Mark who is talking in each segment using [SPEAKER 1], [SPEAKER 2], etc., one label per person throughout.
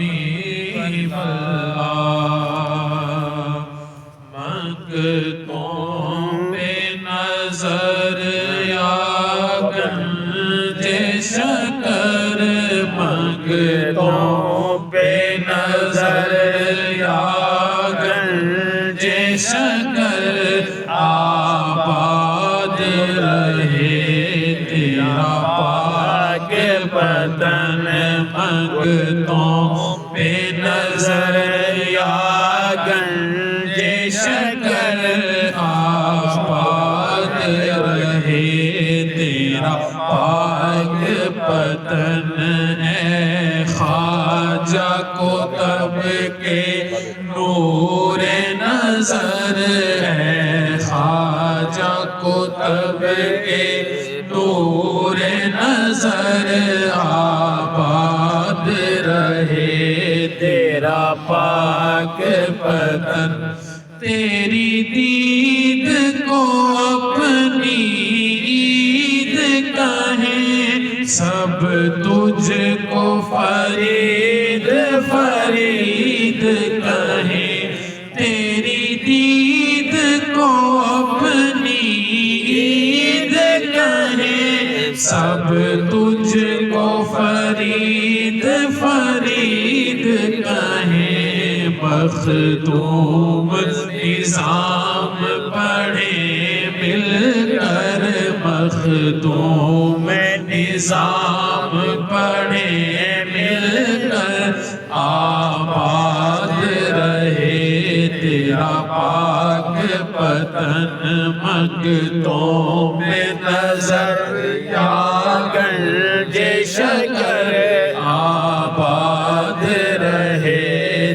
[SPEAKER 1] حبیب اللہ مقتوں پہ نظر یا گنج شکر مقتوں پہ نظر یا گنج شکر آباد رہے تیرا پاک بدن مقتوں پہ نظر یا گنج شکر آباد رہے تیرا پاک بدن ہے خواجہ کو تب کے نور نظر ہے خواجہ کو تب کے نور نظر آباد رہے تیرا پاک بدن تیری دید کو اپنی عید کہیں سب تجھ کو فرید فرید کہیں تیری دید کو اپنی عید کہیں سب تجھ کو فرید فرید کہیں مخدوم نظام پڑھے مل کر مخدوم نظام پڑھے مل کر آباد رہے تیرا پاک بدن مقتوں میں نظر یا گنج شکر آباد رہے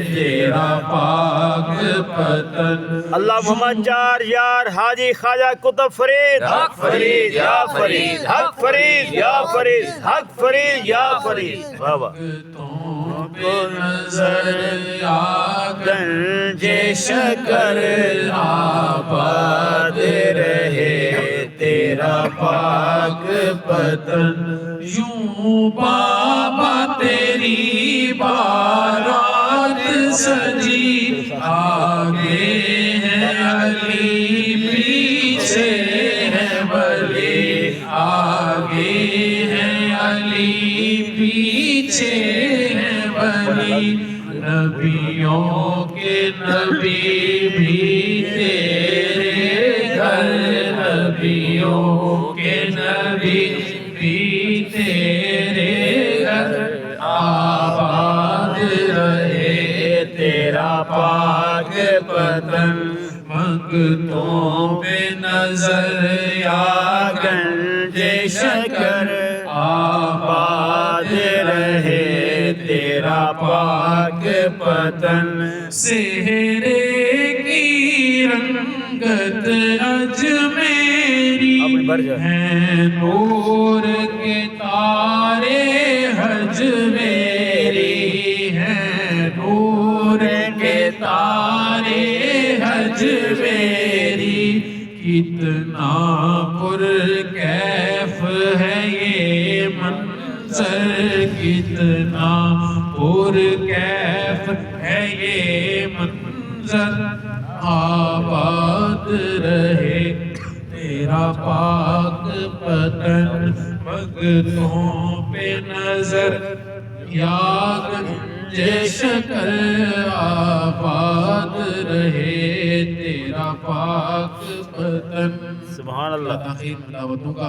[SPEAKER 1] تیرا پاک بدن
[SPEAKER 2] اللہ محمد چار یار حاجی خواجہ قطب فرید حق فرید یا فرید حق فرید یا فرید حق فرید یا فرید بابا
[SPEAKER 1] نظر یا گنج شکر آباد رہے تیرا پاک بدن یوں بابا تیری بارات سجی آگے ہے علی پیچھے ہے ولی آگے ہے علی پیچھے ہے ولی نبیوں کے نبی بھی تیرے گھر نبیوں کے نبی بھی تیرے گھر آباد رہے تیرا پاک بدن مقتوں پہ نظر یا گنج شکر آباد رہے تیرا پاک بدن سہرے کی رنگت اجمیری ہے نور کے تارے حج میری ہے نور کے تارے حج میری کتنا پر کیف ہے یہ منظر کتنا پر کیف ہے یہ منظر آباد رہے تیرا پاک بدن مقتوں پہ نظر یا گنج شکر آباد رہے تیرا پاک بدن
[SPEAKER 2] سبحان اللہ
[SPEAKER 1] تاخیر ملاوتوں کا